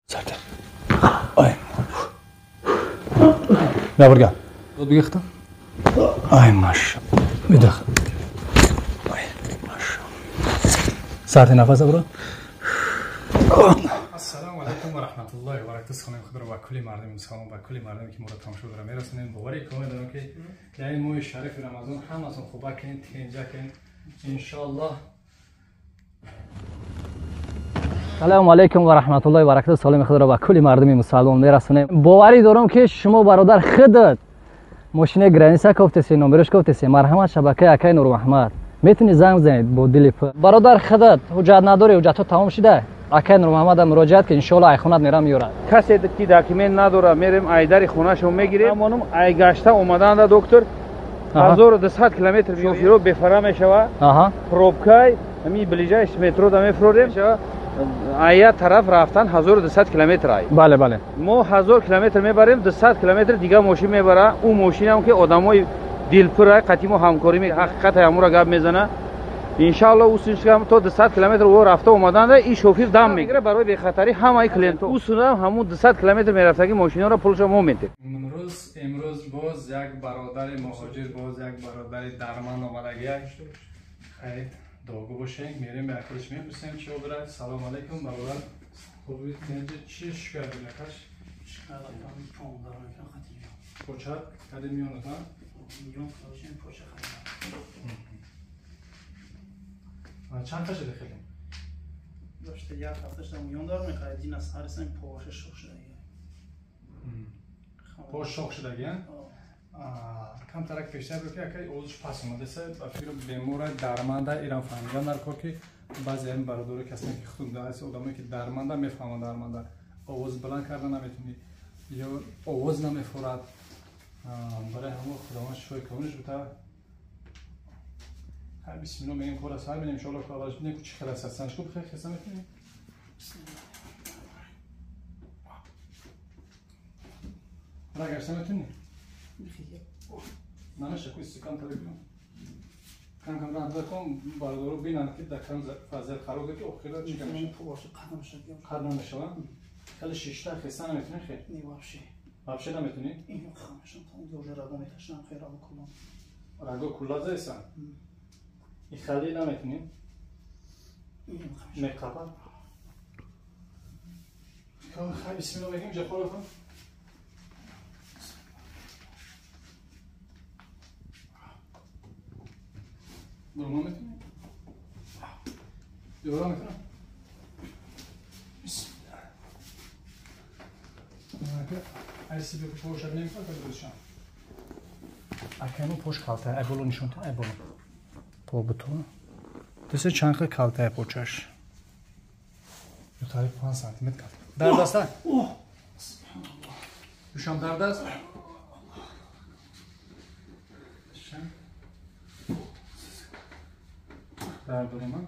Serde. Ay. Ya buraya. Odbegihtim. Ay maşallah. Bir dakika. Ay maşallah. Serde nefes al bro. Assalomu alaykum va rahmatullohi va barakatuh. Xonam Xudo va kulli mardum salom va kulli mardum ki murad tomosha dora merasin. Muborak kome daram ki ya'ni mo'y sharif Ramazon hammasini xuba kin, tenja kin inshaalloh. Assalomu alaykum va rahmatullohi va barakatuh. Salom Xudo va kulli mardum musulmon merasin. Bovari دارم که شما برادر خودت ماشین گرانیسا کوفتسی نمبرش کوفتسی مرحمت شبکه اکای نور محمد میتونی زنگ بزنید با دل برادر خودت حجت نداری حجت تمام شده اکای نور محمد مراجعت که ان شاء الله خونت میرم میاره کسی که داکیومنت نداره میریم ایدر خونهشو میگیریم همونم ای گشته اومدن دکتر 1200 کیلومتر شوفیرو بفرا میشوه پروبکای همین بلیجایش مترو دم میفروریم آیا طرف رفتن 1200 کیلومتر ای بله بله ما 1000 کیلومتر میبریم 200 کیلومتر دیگه ماشین میبره اون ماشین هم که آدمای دلپر قدیم و همکاری می حقیقت همون گپ میزنه ان شاء الله اوسش هم تو 200 کیلومتر و رفته اومدن این شوفیر دم میگیره برای بی خطری همه کلینت اصولا همون 200 کیلومتر میرفتگی ماشینا رو پولش ما میده امروز باز یک برادر مهاجر باز یک برادر درمان اومدگی خیر داغو باشین میریم اکلش میپرسیم چی برای سلام علیکم برادر خوبی چی شکر نکاش شکر دارم پام دارم که خاطر پوچات کدی میونه تا میون فروشن پوچه خیلی چند تا شده خیلی داشته یک هفته شدم میون دارم میخواد دین از هر سن پوشه شخ شده پوش شخ شده گیان کم ترک پیشتر رو که اکی اوزش پس اومده سه و فکر بیمور درمانده ایران فهمیدن در کار که بعضی این برادر کسی که خونده است آدمی که درمانده میفهمن درمانده آواز بلند کردن نمیتونی یا آواز نمیفورد برای همون خداوند شوی کنونش بتا هر بسم الله میگیم کار از هر بینیم انشاءالله که آواز بینیم چی خلاص هستنش خوب خیلی خسته میتونیم را گرسه میتونی نمیشه کوی سکان تلفن کم کم راه دکم برادرو بینن که دکان فضل خرابه که اخیرا چی کنه پوشه قدم شد قدم نشون خیلی شیشته خسته نمیتونی خیلی نی وابشه وابشه نمیتونی اینو خامشم تا اون دوجه رگو میتشنم خیر رگو کلام رگو کلا زیسن این خیلی نمیتونی اینو خامشم میقبل خیلی بسم الله بگیم جفا بکن برو ما میتونی دورا میتونم بسم الله ایسی بکن پوش رو نمیکنم که بودشم اکنون پوش کالته ای بولو نشون تا ای بولو پو بتون دسته چنخه کالته ای پوچش یه تاریخ 5 سانتیمتر کالته درد است دوشم درد است درد دارم من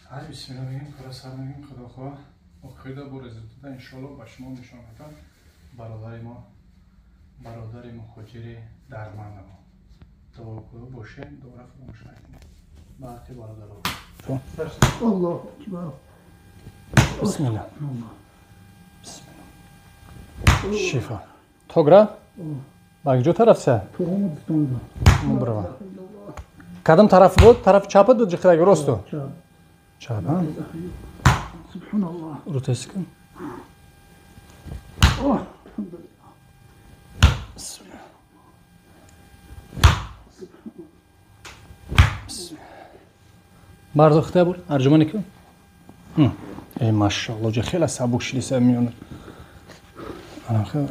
هر بسم الله بگیم کار سر میگیم خدا خواه اخیده با رزلت ده انشالله با شما نشان میدم برادر مهاجر درمان ما دعا باشه دوره فراموش نکنید باقی برادر الله اکبر بسم الله بسم الله شفا توگرا باقی جو طرف سه برو کدام طرف بود طرف چپ بود جخرای راستو چپ ها سبحان الله رو تست کن بسم الله برداخته بود ارجمانی کن ای ماشاءالله جا خیلی سبک شلیسه میونه انا خیلی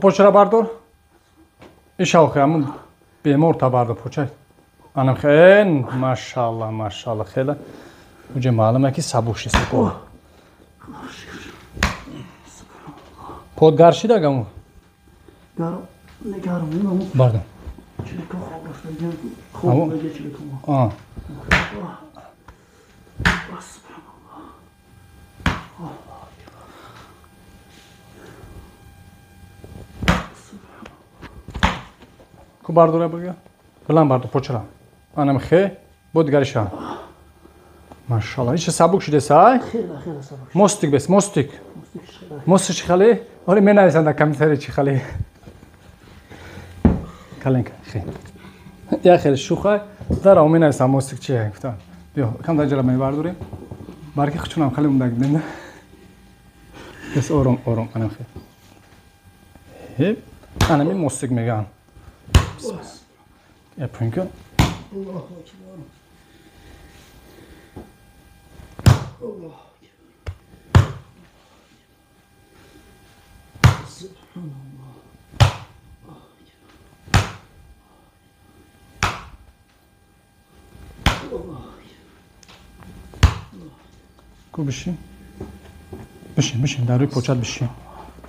پوچه را بردار ایشاو همون بیمار تا بردار پوچه انم خیلی ماشاءالله ماشاءالله خیلی Uca malum ki sabuk şişti ko. Pod garşı da gamu. Garo, ne garo ne mu? Pardon. Çelik kavuştu. Kavuştu geçilik ama. Aa. Ku bardura buraya. Bilan bardu poçra. Anam xe bod garışa. Maşallah. Hiç sabuk şide say. Xeyla sabuk. Mostik bes mostik. Mostik çıkalı. Öyle men sen de kamteri çıkalı. Kalenka. Xe. Ya xeyr şuxa. Dar o men sen mostik çiğ. Tamam. Yo kam da jala bardure. Barki xçunam xalim da gidin. Bes orom anam xe. Hep anam mostik megan. Yapın ki. Allahu ekber. Allah. Ku bişin. Bişin. Daruy poçat bişin.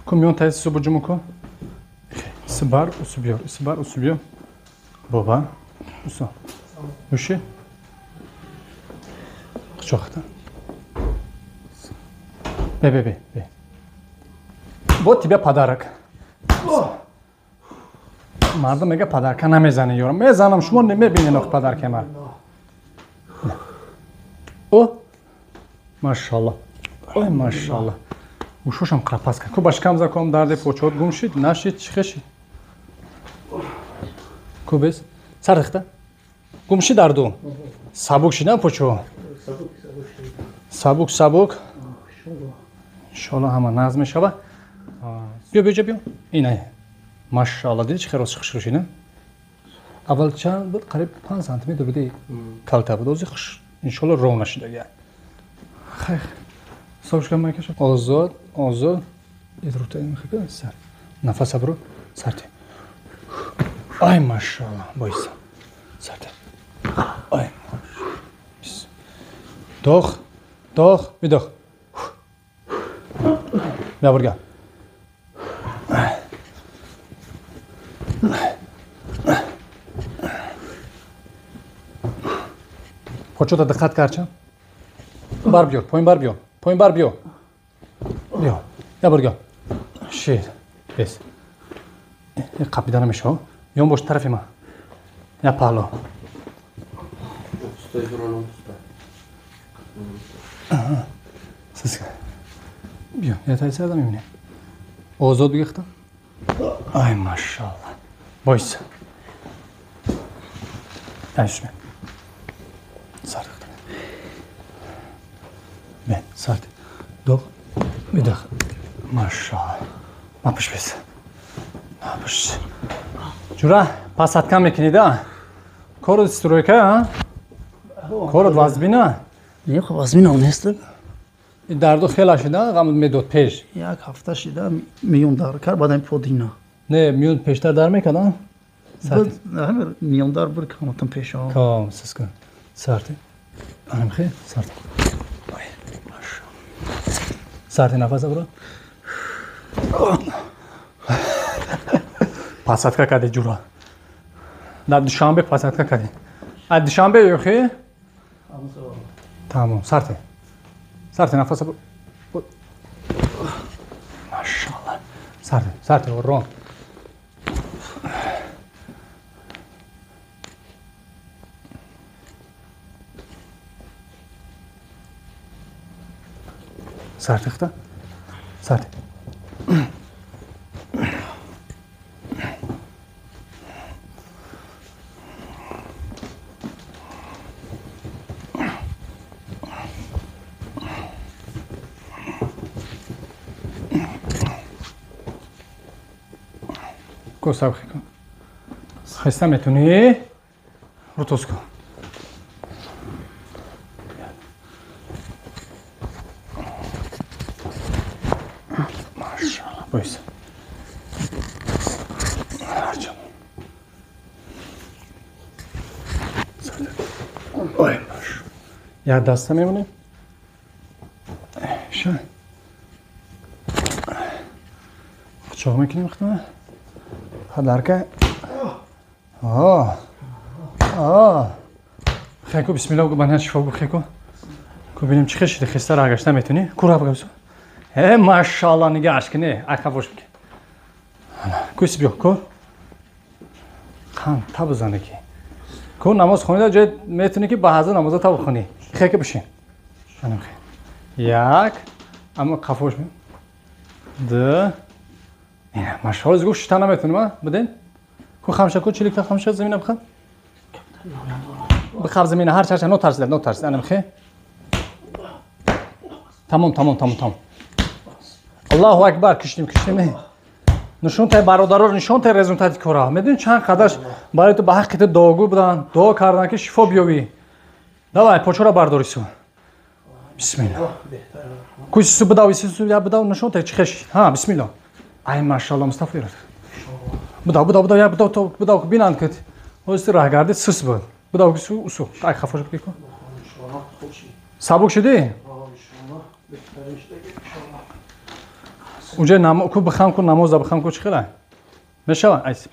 Ku miyon taysi subucumu ku. Isbar usubiyor. Baba. Usa. Bişin. Çok da. Be. Bu tibe padarak. Mardum mega padarka namezaniyorum. Mezanım şuma ne binin ok padarka mar. O. Maşallah. Ay maşallah. Ушошам крапаска. Ку башкам заком дарде почот гумшид, нашид чихеши. Ку бес? Сархта. Гумши дарду. Сабук шида почо. Сабук. Иншаллоҳ ҳама назм мешава. Биё. Инай. Машаллоh диди чи хирос хушрӯ шина. Аввал чанд буд? Қариб 5 сантиметр буди. Калта буд. Ози хуш. Иншаллоҳ ров нашида. Хайр. Совушка майкаша. Озод. Идрута мехика сар. Нафас абру сарти. Ай машаллоh. Бойса. Сарти. Ай. Дох, видох. Бия бурга. Почота диққат карча. Бар биёр, поин бар биё. Биё. Я бурга. Шир. Бес. Қапидана мешо. Ён бош тарафи ма. Я пало. Стой зуроном стой. Сиз. Биё, я тайса адам мебине. Озод бигихта. Ай машаллоh. Бойса. Айшме. Сархта. Мен сарт. Дох. Видах. Машаллоh. Напиш бес. Напиш. Жура, пасаткам мекинида. Корот стройка, а? Корот вазбина. Не хвазмина онестен. Дарду хела шида, гам медод пеш. Як ҳафта шида миллион дар кар бадан подина. Не, миллион пештар дар мекада? Буд ҳамер миллион дар бур каматам пешо. Кам сиска. Сарти. Анам хе, сарти. Ай, маша. Сарти нафас абро. Пасатка кади ҷура. Да душанбе пасатка кади. А душанбе ёхи? Тамом, сарти. Сарти нафас абро. Машаллоh. Сарти ором. Сартихта. Сарти. Косабхи кун. Хаста метуни. Рутус кун. Машаллоh, бойса. Арчам. Ой, маш. یک دسته میمونیم شن چاق میکنیم خدمه درکه خیلی کو بسم الله بگو بنیان شفا بگو خیلی کو ببینیم چی خشیده خسته را اگشته میتونی کورا بگو بسو ماشاءالله نگهش کنی اکا بوش بگی کویسی بیو کور خان تا بزنه که کو نماز خونیده جای میتونی که با حضر نمازه تا بخونی خیلی که بشین خانم خیلی یک اما قفوش بیم دو اینه ماشاءالله زگو شتا نمیتونی ما بدین کو خمشه کو چلیک تا خمشه زمینه بخوام بخواب زمینه هر چرچه نو ترسید انم خیلی تمام الله اکبر کشتیم نشون تای برادرها نشون تای رزولتاتی کارا میدونی چند قدرش برای تو به حقیقت دعاگو بودن دعا کردن که شفا بیابی давай پوچورا برداریسو بسم الله کویسو بداوی سو یا بداو نشون تای چخش ها بسم الله ای ماشاءالله مصطفی بداو یا بداو بینان کت اوست راه گردید سس بود بداو سو ای خفاش بکن سبک شدی اونجا کو بخوام کن نماز بخوام کن چی خیلی میشه ایس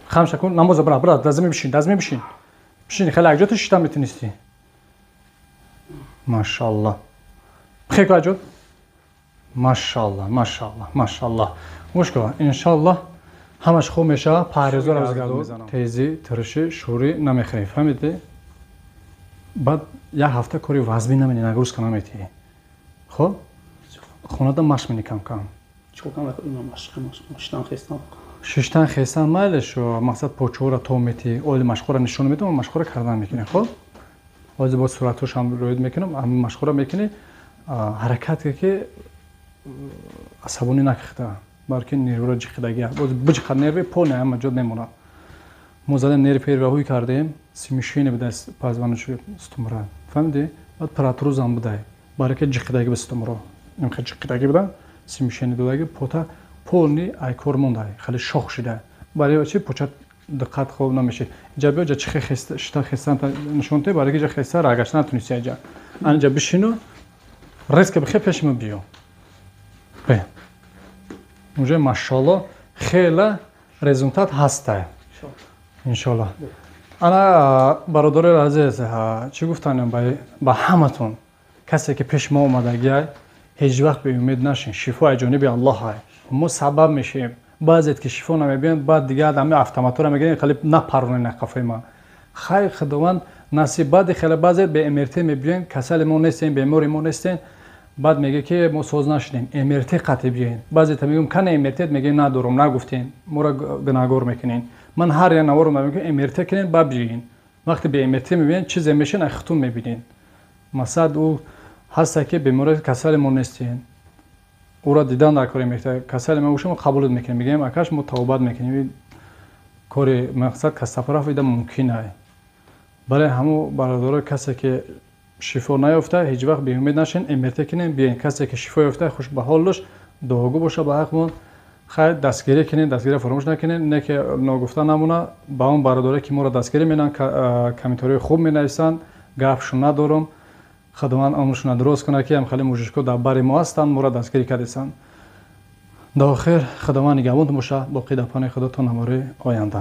خامش کن نماز برا لازم بشین خیلی اجازه شیطان میتونستی ماشاءالله خیلی اجازه ماشاءالله مشکل ان شاء الله همش خوب میشه پرهیزگار از گلو تیزی ترشی شوری نمیخوری فهمیدی بعد یک هفته کاری وزبی نمینی نگروز کنم میتی خب خونه دا مشق منی کم چیکار کنم مشتان خستم ششتن خستن مایلشو مقصد پوچورا تو میتی اول مشقورا نشون میدم مشقورا کردن میکنی خب باز با صورتش هم روید میکنم هم مشقورا میکنی حرکتی که عصبانی نکخته بلکه نیرو جخدگی باز بجخد نیروی پو نه اما جد نمونه موزاده نیروی پیروی کردیم سیمشینه به دست پازوانش استمرار فهمیدی بعد پراتروز هم بده برای که جخدگی به استمرار نمیخواد جخدگی بده سیمشینه دودگی پوتا پولنی ایکور مونده خیلی شخ شده برای چی پوچت دقت خوب نمیشه جا چه خسته شتا خستن نشونته برای که جا خسته را اگرش نتونستی جا انجا بشینو ریسک بخیر پیش ما بیو به اونجا ماشاءالله خیلی رزولتات هسته انشالله انا برادر عزیز چی گفتنم با همتون کسی که پیش ما اومده هیچ وقت به امید نشین شفای جانب الله های ما سبب میشیم بعضیت که شفا نمیبینید بعد دیگه آدم اتوماتور میگن خیلی نپرونه نقفه ما خیر خداوند نصیب بعد خیلی بعضیت به امرته میبینید کسل ما نیستین بیماری ما نیستین بعد میگه که ما سوز نشدیم امرته قطعی بیاین بعضیت میگم کنه امرته میگه ندارم نگفتین ما را گناهگار میکنین من هر یه نوارم میگم امرته کنین بعد بیاین وقتی به امرته میبینید چیزی میشین اختون میبینین مثلا او هست که بیماری کسل ما نیستین او را دیدن در کاری میکنه کسل ما اوشم قبول میکنیم میگیم اکاش ما توبه میکنیم کاری مقصد کسافرا ایده ممکنه برای همو برادر کسی که شفا نیافته هیچ وقت به امید نشین امرته کنین بیاین کسی که شفا یافته خوش به حالش دعاگو باشه به حقمون خیر دستگیری کنین دستگیری فراموش نکنین نه که نگفته نمونه با اون برادر که ما را دستگیری میکنن کامنتاری خوب مینویسن گپشون ندارم خداوند عمرشون درست کنه که هم خیلی موجشکو در بر ما هستن ما را دستگیری کردیسن در آخر خداوند نگهبان باشه باقی در پناه خدا تا نماره آینده